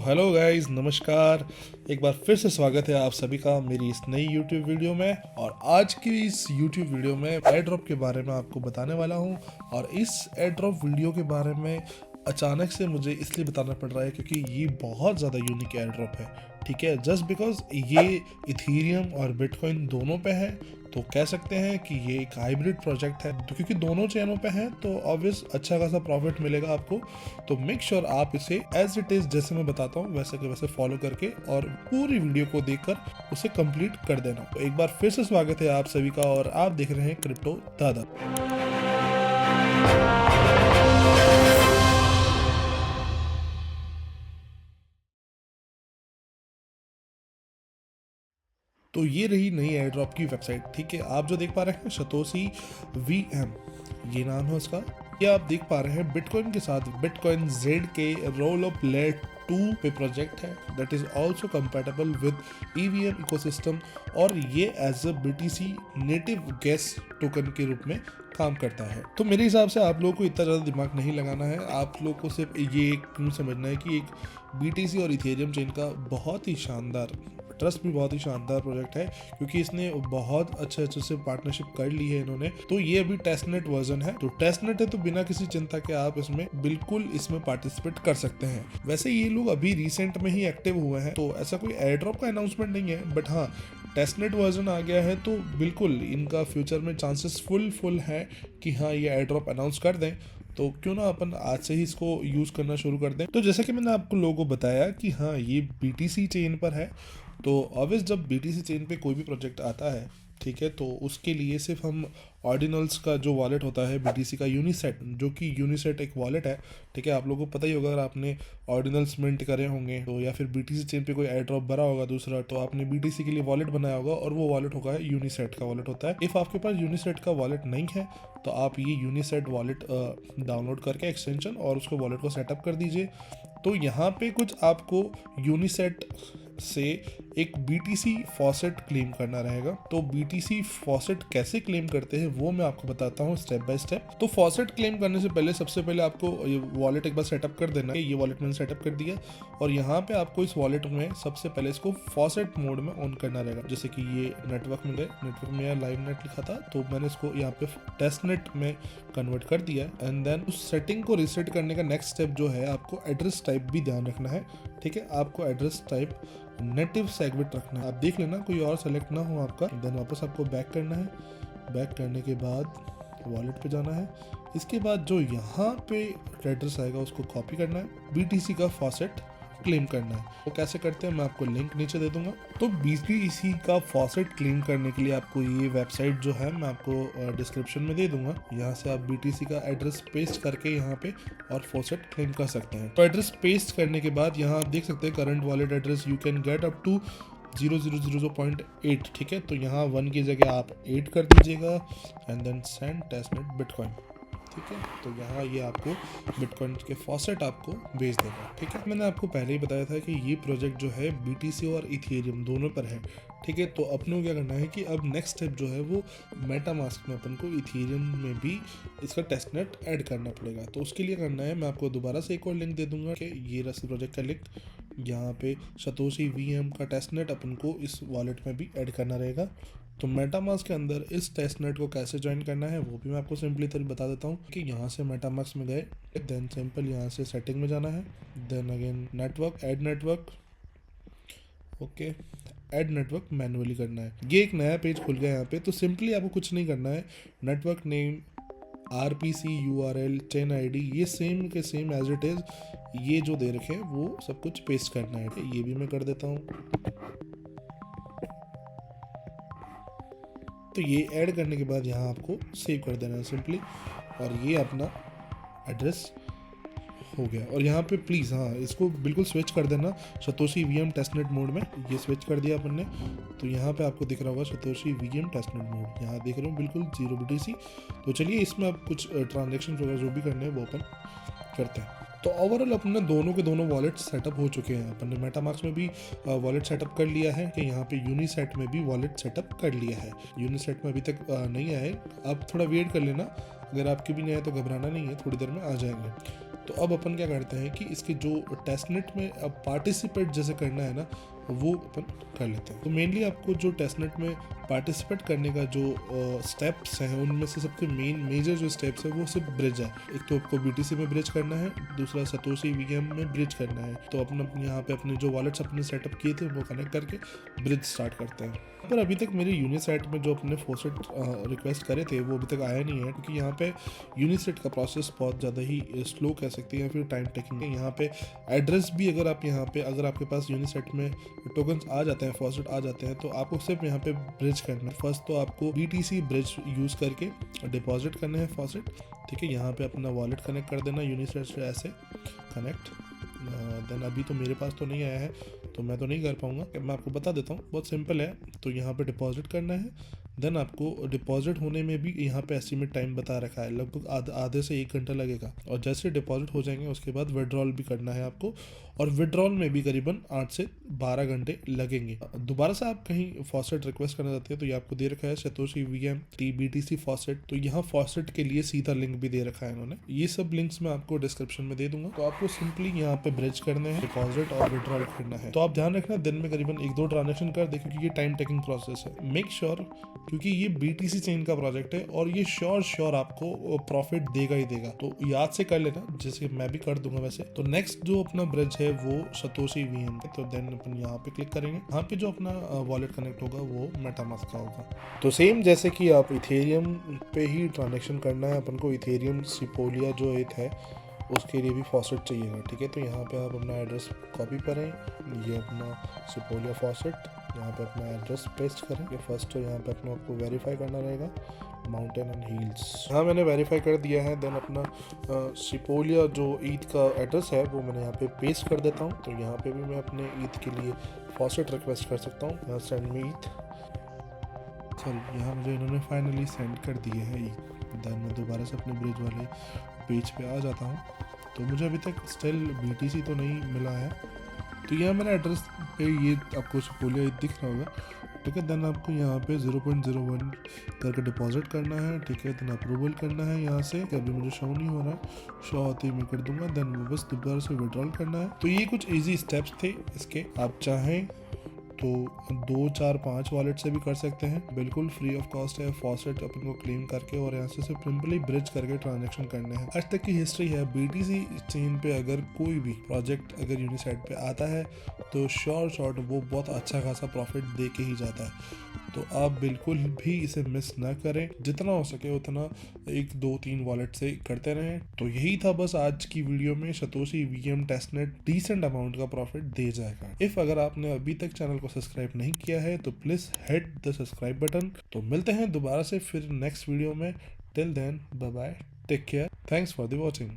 Hello guys, नमस्कार। एक बार फिर से स्वागत है आप सभी का मेरी इस नई YouTube वीडियो में। और आज की इस YouTube वीडियो में एयर ड्रॉप के बारे में आपको बताने वाला हूं। और इस एयर ड्रॉप वीडियो के बारे में अचानक से मुझे इसलिए बताना पड़ रहा है क्योंकि ये बहुत ज़्यादा यूनिक एयर ड्रॉप है। ठीक है, जस्ट बिकॉज ये इथेरियम और बिटकॉइन दोनों पे है, तो कह सकते हैं कि ये एक हाइब्रिड प्रोजेक्ट है। तो क्योंकि दोनों चैनलों पे हैं तो ऑब्वियस अच्छा खासा प्रॉफिट मिलेगा आपको। तो मेक श्योर आप इसे एज इट इज जैसे मैं बताता हूँ वैसे के वैसे फॉलो करके और पूरी वीडियो को देखकर उसे कंप्लीट कर देना। तो एक बार फिर से स्वागत है आप सभी का और आप देख रहे हैं क्रिप्टो दादा। तो ये रही नई एयर ड्रॉप की वेबसाइट। ठीक है, आप जो देख पा रहे हैं सतोशी VM, ये नाम है उसका। ये आप देख पा रहे हैं बिटकॉइन के साथ बिटकॉइन जेड के रोल ऑफ लेयर 2 पे प्रोजेक्ट है that is also compatible with EVM ecosystem. और ये as a BTC native gas token के रूप में काम करता है। तो मेरे हिसाब से आप लोगों को इतना ज़्यादा दिमाग नहीं लगाना है, आप लोग को सिर्फ ये एक क्यों समझना है कि एक BTC और इथेरियम चेन का बहुत ही शानदार, ट्रस्ट भी बहुत ही शानदार प्रोजेक्ट है क्योंकि इसने बहुत अच्छे अच्छे से पार्टनरशिप कर ली है इन्होंने। तो ये अभी टेस्टनेट वर्जन है, तो टेस्टनेट है तो बिना किसी चिंता के आप इसमें बिल्कुल इसमें पार्टिसिपेट कर सकते हैं। वैसे ये लोग अभी रिसेंट में ही एक्टिव हुए हैं, तो ऐसा कोई एयर ड्रॉप का अनाउंसमेंट नहीं है, बट हाँ टेस्टनेट वर्जन आ गया है तो बिल्कुल इनका फ्यूचर में चांसेस फुल है कि हाँ ये एयर ड्रॉप अनाउंस कर दें। तो क्यों ना अपन आज से ही इसको यूज़ करना शुरू कर दें। तो जैसे कि मैंने आपको लोगों को बताया कि हाँ ये BTC चेन पर है, तो ऑब्वियस जब BTC चेन पे कोई भी प्रोजेक्ट आता है, ठीक है, तो उसके लिए सिर्फ हम ऑर्डिनल्स का जो वॉलेट होता है BTC का यूनिसेट, जो कि यूनिसेट एक वॉलेट है। ठीक है, आप लोगों को पता ही होगा, अगर आपने ऑर्डिनल्स मिंट करे होंगे तो या फिर BTC चेन पे कोई एयर ड्रॉप भरा होगा दूसरा, तो आपने BTC के लिए वॉलेट बनाया होगा और वो वॉलेट होगा यूनिसेट का वॉलेट होता है। इफ़ आपके पास यूनिसेट का वॉलेट नहीं है तो आप ये यूनिसेट वॉलेट डाउनलोड करके एक्सटेंशन और उसको वॉलेट को सेटअप कर दीजिए। तो यहाँ पे कुछ आपको यूनिसेट से एक BTC फॉसेट क्लेम करना रहेगा। तो BTC फॉसेट कैसे क्लेम करते हैं वो मैं आपको बताता हूँ स्टेप बाय स्टेप। तो फॉसेट क्लेम करने से पहले सबसे पहले आपको ये वॉलेट एक बार सेटअप कर देना है। ये वॉलेट मैंने सेटअप कर दिया और यहाँ पे आपको इस वॉलेट में सबसे पहले इसको फॉसेट मोड में ऑन करना रहेगा। जैसे कि ये नेटवर्क में गए, नेटवर्क में यहाँ लाइव नेट लिखा था तो मैंने इसको यहाँ पे टेस्ट नेट में कन्वर्ट कर दिया है। एंड देन उस सेटिंग को रीसेट करने का नेक्स्ट स्टेप जो है, आपको एड्रेस टाइप भी ध्यान रखना है। ठीक है, आपको एड्रेस टाइप नेटिव सेगमेंट रखना है। आप देख लेना कोई और सेलेक्ट ना हो आपका। देन वापस आपको बैक करना है। बैक करने के बाद वॉलेट पे जाना है। इसके बाद जो यहाँ पे एड्रेस आएगा उसको कॉपी करना है, BTC का फॉसेट क्लेम करना है। वो कैसे करते हैं मैं आपको लिंक नीचे दे दूंगा। तो BTC का फॉसेट क्लेम करने के लिए आपको ये वेबसाइट जो है मैं आपको डिस्क्रिप्शन में दे दूंगा। यहाँ से आप BTC का एड्रेस पेस्ट करके यहाँ पे और फॉसेट क्लेम कर सकते हैं। तो एड्रेस पेस्ट करने के बाद यहाँ आप देख सकते हैं current wallet address you can get up to 0000.8। ठीक है, तो यहाँ 1 की जगह आप 8 कर दीजिएगा and then send testnet bitcoin. ठीक है, तो यहाँ ये आपको बिटकॉइन के फॉसेट आपको भेज देगा। ठीक है, मैंने आपको पहले ही बताया था कि ये प्रोजेक्ट जो है BTC और इथेरियम दोनों पर है। ठीक है, तो अपने को क्या करना है कि अब नेक्स्ट स्टेप जो है वो मेटामास्क में अपन को इथेरियम में भी इसका टेस्टनेट ऐड करना पड़ेगा। तो उसके लिए करना है, मैं आपको दोबारा से एक और लिंक दे दूंगा कि ये रहा प्रोजेक्ट का लिंक। यहाँ पे सतोशी VM का टेस्टनेट अपन को इस वॉलेट में भी ऐड करना रहेगा। तो मेटामास्क के अंदर इस टेस्टनेट को कैसे ज्वाइन करना है वो भी मैं आपको सिंपली तो बता देता हूँ कि यहाँ से मेटामास्क में गए, देन सिंपल यहाँ से सेटिंग में जाना है, then again network, add network, okay, add network manually करना है। ये एक नया पेज खुल गया यहाँ पे। तो सिंपली आपको कुछ नहीं करना है, network name, RPC URL, chain ID ये सेम के सेम एज इट इज़ ये जो दे रखे हैं वो सब कुछ पेस्ट करना है। ये भी मैं कर देता हूँ। तो ये ऐड करने के बाद यहाँ आपको सेव कर देना है सिंपली, और ये अपना एड्रेस हो गया। और यहाँ पे प्लीज़ हाँ इसको बिल्कुल स्विच कर देना सतोशी VM टेस्टनेट मोड में। ये स्विच कर दिया अपन ने, तो यहाँ पे आपको दिख रहा होगा सतोशी VM टेस्टनेट मोड, यहाँ देख रहे हो बिल्कुल 0 BTC। तो चलिए इसमें अब कुछ ट्रांजेक्शन वगैरह जो भी करने हैं वो अपन करते हैं। तो ओवरऑल अपने दोनों के दोनों वॉलेट सेटअप हो चुके हैं। अपन ने मेटामास्क में भी वॉलेट सेटअप कर लिया है कि यहाँ पे यूनिसेट में भी वॉलेट सेटअप कर लिया है। यूनिसेट में अभी तक नहीं आया है, आप थोड़ा वेट कर लेना। अगर आपके भी नहीं आए तो घबराना नहीं है, थोड़ी देर में आ जाएंगे। तो अब अपन क्या करते हैं कि इसके जो टेस्टनेट में अब पार्टिसिपेट जैसे करना है ना, वो अपन कर लेते हैं। तो मेनली आपको जो टेस्टनेट में पार्टिसिपेट करने का जो स्टेप्स हैं, उनमें से सबसे मेजर जो स्टेप्स है वो सिर्फ ब्रिज है। एक तो आपको BTC में ब्रिज करना है, दूसरा सतोशी VM में ब्रिज करना है। तो अपना यहाँ पे अपने जो वॉलेट्स अपने सेटअप किए थे वो कनेक्ट करके ब्रिज स्टार्ट करते हैं। पर अभी तक मेरे यूनिसेट में जो अपने फॉसेट रिक्वेस्ट करे थे वो अभी तक आया नहीं है, क्योंकि यहाँ पे यूनिसेट का प्रोसेस बहुत ज़्यादा ही स्लो कह सकते हैं या फिर टाइम टेकिंग है। यहाँ पे एड्रेस भी अगर आप यहाँ पे अगर आपके पास यूनिसेट में टोकन्स आ जाते हैं, फॉसेट आ जाते हैं, तो आपको सिर्फ यहाँ पे ब्रिज करना है। फर्स्ट तो आपको BTC ब्रिज यूज़ करके डिपॉजिट करना है फॉसेट, ठीक है। यहाँ पे अपना वॉलेट कनेक्ट कर देना यूनिसेट से, ऐसे कनेक्ट। देन अभी तो मेरे पास तो नहीं आया है तो मैं तो नहीं कर पाऊँगा, मैं आपको बता देता हूँ, बहुत सिंपल है। तो यहाँ पे डिपॉजिट करना है। देन आपको डिपॉजिट होने में भी यहाँ पे एस्टिमेट टाइम बता रखा है, लगभग आधे से 1 घंटा लगेगा। और जैसे डिपॉजिट हो जाएंगे उसके बाद विड्रॉल भी करना है आपको, और विड्रॉल में भी करीबन 8 से 12 घंटे लगेंगे। दोबारा से आप कहीं फॉसेट रिक्वेस्ट करना चाहते हैं तो ये आपको दे रखा है सतोशी VM BTC फॉसेट। तो यहाँ फॉसेट के लिए सीधा लिंक भी दे रखा है इन्होंने, ये सब लिंक्स मैं आपको डिस्क्रिप्शन में दे दूंगा। तो आपको सिंपली यहाँ पे ब्रिज करने हैं, डिपॉजिट और विड्रॉल करना है। तो आप ध्यान रखना दिन में करीबन 1-2 ट्रांजेक्शन कर दे, क्योंकि ये टाइम टेकिंग प्रोसेस है। मेक श्योर, क्योंकि ये BTC चेन का प्रोजेक्ट है और ये श्योर आपको प्रॉफिट देगा ही देगा। तो याद से कर लेना, जैसे मैं भी कर दूंगा वैसे। तो नेक्स्ट जो अपना ब्रिज है वो सतोशी VM है। तो देन अपन यहाँ पे क्लिक करेंगे, यहाँ पे जो अपना वॉलेट कनेक्ट होगा वो मेटामास्क का होगा। तो सेम जैसे कि आप इथेरियम पे ही ट्रांजेक्शन करना है अपन को। इथेरियम सिपोलिया जो एक है उसके लिए भी फॉसेट चाहिएगा, ठीक है। तो यहाँ पे आप अपना एड्रेस कॉपी करें, ये अपना सिपोलिया फॉसेट, यहाँ पे अपना एड्रेस पेस्ट करें। ये फर्स्ट तो यहाँ पे अपना आपको वेरीफाई करना रहेगा, माउंटेन एंड हिल्स। हाँ, मैंने वेरीफाई कर दिया है। देन अपना सिपोलिया जो ईद का एड्रेस है वो मैंने यहाँ पे पेस्ट कर देता हूँ। तो यहाँ पे भी मैं अपने ईद के लिए फॉसेट रिक्वेस्ट कर सकता हूँ, यहाँ सेंड मी ईद। चल, यहाँ मुझे इन्होंने फाइनली सेंड कर दिए है ईद। देन मैं दोबारा से अपने ब्रिज वाले पेज पे आ जाता हूँ। तो मुझे अभी तक स्टिल BTC तो नहीं मिला है। तो यहाँ मेरा एड्रेस पे ये आपको सिपोलिया दिख रहा होगा, ठीक है। देन आपको यहाँ पे 0.01 करके डिपॉजिट करना है, ठीक है। देन अप्रूवल करना है यहाँ से, अभी मुझे शो नहीं हो रहा है, शो होते ही मैं कर दूंगा। देन बस दोबारा से विड्रॉल करना है। तो ये कुछ इजी स्टेप्स थे इसके। आप चाहें तो 2, 4, 5 वॉलेट से भी कर सकते हैं, बिल्कुल फ्री ऑफ कॉस्ट है। फॉसेट अपन को क्लेम करके और यहाँ से सिर्फ सिंपली ब्रिज करके ट्रांजैक्शन करने हैं। आज तक की हिस्ट्री है, BTC चेन पे अगर कोई भी प्रोजेक्ट अगर यूनिसाइड पे आता है तो शॉर्ट वो बहुत अच्छा खासा प्रॉफिट दे के ही जाता है। तो आप बिल्कुल भी इसे मिस ना करें, जितना हो सके उतना 1, 2, 3 वॉलेट से करते रहें। तो यही था बस आज की वीडियो में। Satoshi VM testnet decent amount का प्रॉफिट दे जाएगा। इफ अगर आपने अभी तक चैनल को सब्सक्राइब नहीं किया है तो please hit the subscribe button. तो मिलते हैं दोबारा से फिर नेक्स्ट वीडियो में। Till then, bye bye, take care, thanks for the watching.